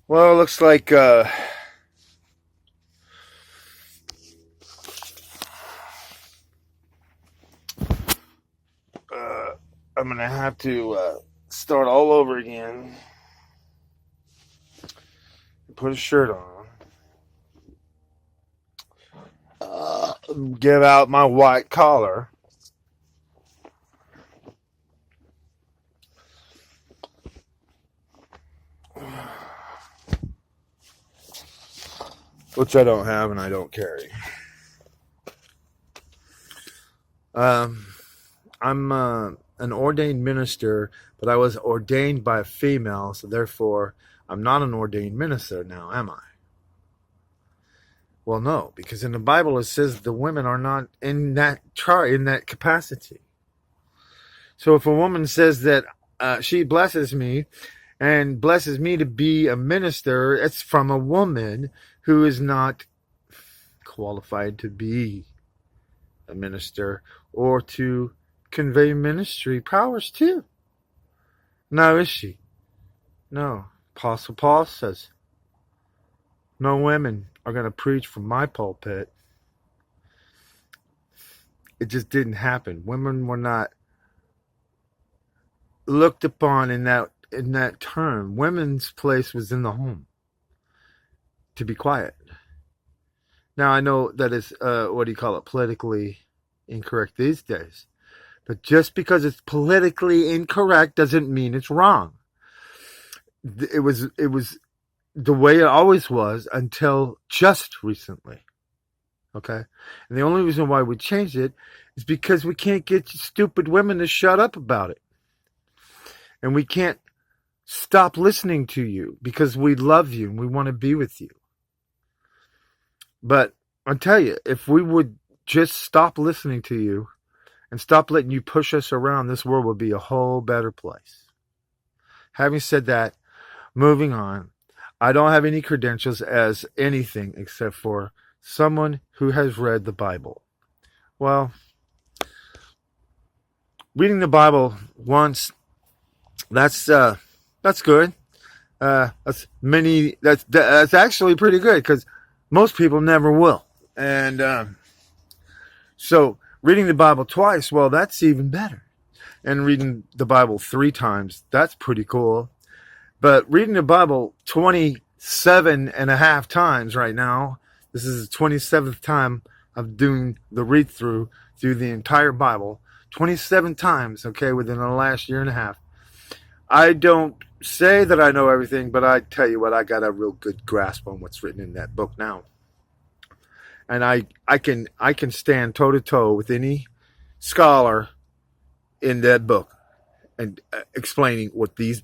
Well, it looks like uh, I'm gonna have to start all over again. Put a shirt on. Uh, Give out my white collar. Which I don't have and I don't carry. Um, I'm an ordained minister, but I was ordained by a female, so therefore I'm not an ordained minister now, am I? Well, no, because in the Bible it says the women are not in that in that capacity. So if a woman says that she blesses me and blesses me to be a minister, it's from a woman who is not qualified to be a minister or to convey ministry powers too. Now, is she? No. Apostle Paul says, no women are going to preach from my pulpit. It just didn't happen. Women were not looked upon in that term. Women's place was in the home to be quiet. Now I know that is what do you call it, politically incorrect these days. But just because it's politically incorrect doesn't mean it's wrong. It was the way it always was until just recently. Okay? And the only reason why we changed it is because we can't get stupid women to shut up about it. And we can't stop listening to you because we love you and we want to be with you. But I'll tell you, if we would just stop listening to you and stop letting you push us around, this world would be a whole better place. Having said that, moving on, I don't have any credentials as anything except for someone who has read the Bible. Well, reading the Bible once, that's good. That's actually pretty good because most people never will. And so reading the Bible twice, well, that's even better. And reading the Bible 3 times, that's pretty cool. But reading the Bible 27 and a half times right now, this is the 27th time I'm doing the read through the entire Bible, 27 times, okay, within the last year and a half. I don't say that I know everything, but I tell you what, I got a real good grasp on what's written in that book now. And I can stand toe to toe with any scholar in that book and explaining what these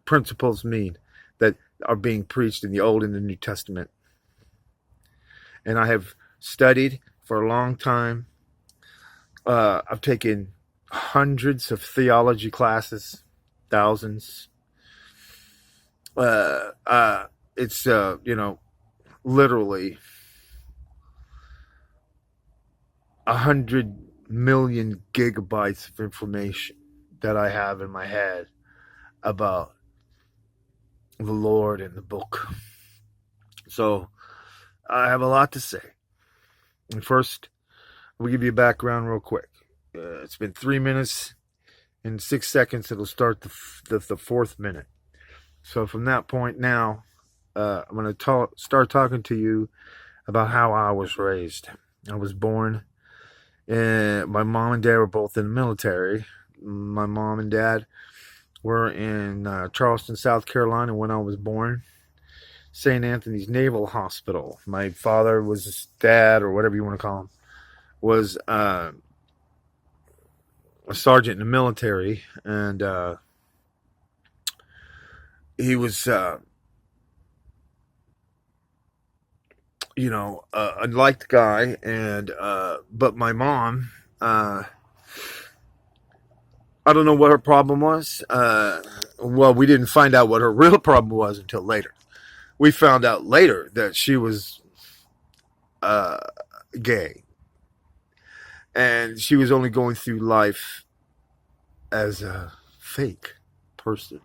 principles mean that are being preached in the Old and the New Testament. And I have studied for a long time. I've taken hundreds of theology classes, thousands. It's literally 100 million gigabytes of information that I have in my head about the Lord and the book. So I have a lot to say. And first, we'll give you a background real quick. It's been 3 minutes and 6 seconds. It'll start the 4th minute. So from that point now, I'm going to start talking to you about how I was raised. I was born, and my mom and dad were both in the military. My mom and dad were in Charleston, South Carolina when I was born. St. Anthony's Naval Hospital. My father was his dad, or whatever you want to call him, was a sergeant in the military, and he was, a liked guy, and but my mom, I don't know what her problem was. Well, we didn't find out what her real problem was until later. We found out later that she was gay. And she was only going through life as a fake person.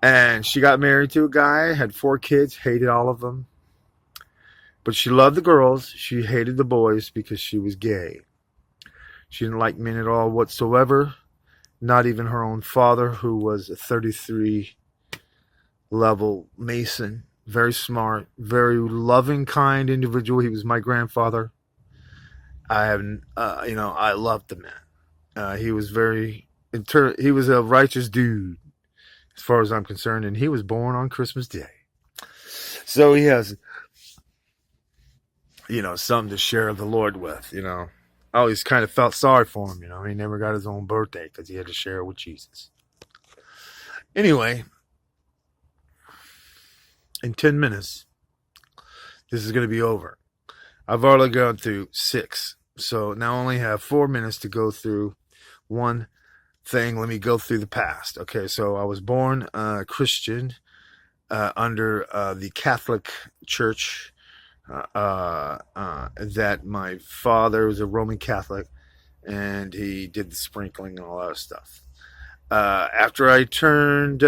And she got married to a guy, had 4 kids, hated all of them. But she loved the girls. She hated the boys because she was gay. She didn't like men at all whatsoever. Not even her own father, who was a 33 level Mason. Very smart, very loving, kind individual. He was my grandfather. I loved the man. He was he was a righteous dude, as far as I'm concerned, and he was born on Christmas Day. So he has, something to share the Lord with, I always kind of felt sorry for him, He never got his own birthday because he had to share it with Jesus. Anyway, in 10 minutes, this is going to be over. I've already gone through 6. So now I only have 4 minutes to go through one thing. Let me go through the past. Okay, so I was born Christian under the Catholic Church. That my father was a Roman Catholic, and he did the sprinkling and all that stuff. After I turned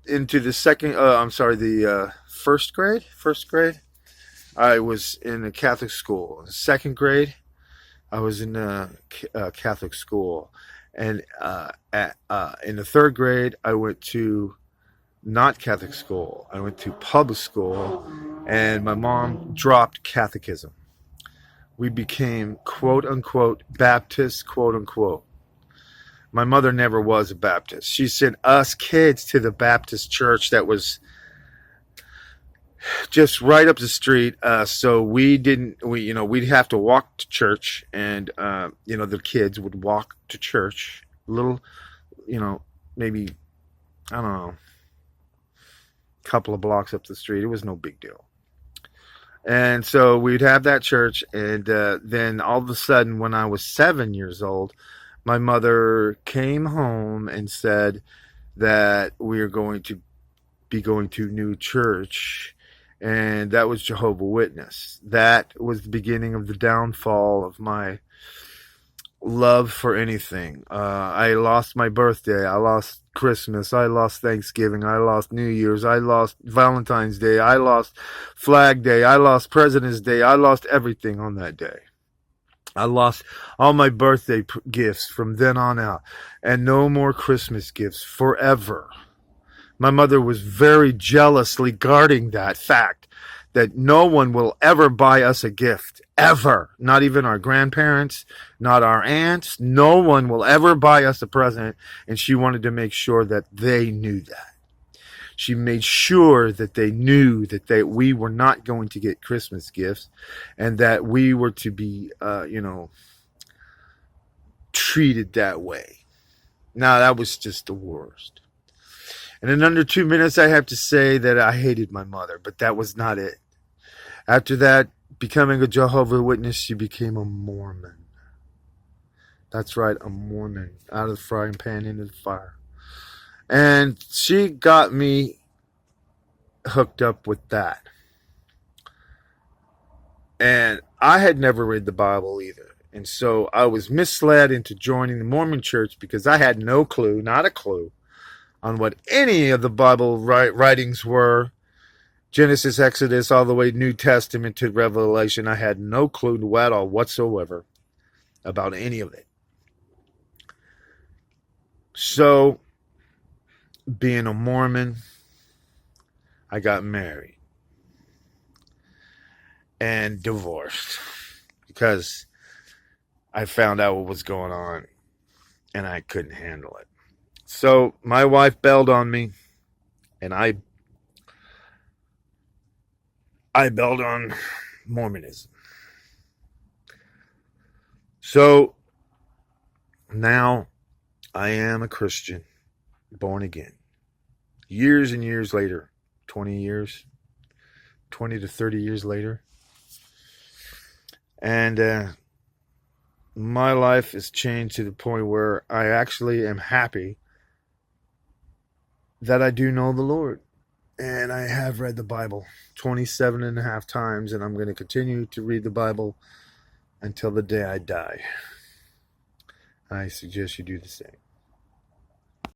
into the first grade, I was in a Catholic school. In 2nd grade, I was in a Catholic school, and in the 3rd grade, I went to not Catholic school. I went to public school, and my mom dropped catechism. We became quote unquote Baptist, quote unquote. My mother never was a Baptist. She sent us kids to the Baptist church that was just right up the street. So we'd have to walk to church, and the kids would walk to church. Little, maybe, I don't know, couple of blocks up the street. It was no big deal. And so we'd have that church, and then all of a sudden, when I was 7 years old, my mother came home and said that we are going to be going to new church, and that was Jehovah's Witness. That was the beginning of the downfall of my love for anything. I lost my birthday. I lost Christmas. I lost Thanksgiving. I lost New Year's. I lost Valentine's Day. I lost Flag Day. I lost President's Day. I lost everything on that day. I lost all my birthday gifts from then on out, and no more Christmas gifts forever. My mother was very jealously guarding that fact that no one will ever buy us a gift, ever. Not even our grandparents, not our aunts. No one will ever buy us a present, and she wanted to make sure that they knew that. She made sure that they knew that we were not going to get Christmas gifts, and that we were to be, treated that way. Now, that was just the worst. And in under 2 minutes, I have to say that I hated my mother, but that was not it. After that, becoming a Jehovah's Witness, she became a Mormon. That's right, a Mormon. Out of the frying pan into the fire. And she got me hooked up with that. And I had never read the Bible either. And so I was misled into joining the Mormon church because I had no clue, not a clue, on what any of the Bible writings were. Genesis, Exodus, all the way New Testament to Revelation. I had no clue at all whatsoever about any of it. So, being a Mormon, I got married and divorced because I found out what was going on and I couldn't handle it. So my wife bailed on me, and I bailed on Mormonism. So now I am a Christian, born again. Years and years later, 20 to 30 years later. And my life has changed to the point where I actually am happy that I do know the Lord. And I have read the Bible 27 and a half times, and I'm going to continue to read the Bible until the day I die. I suggest you do the same.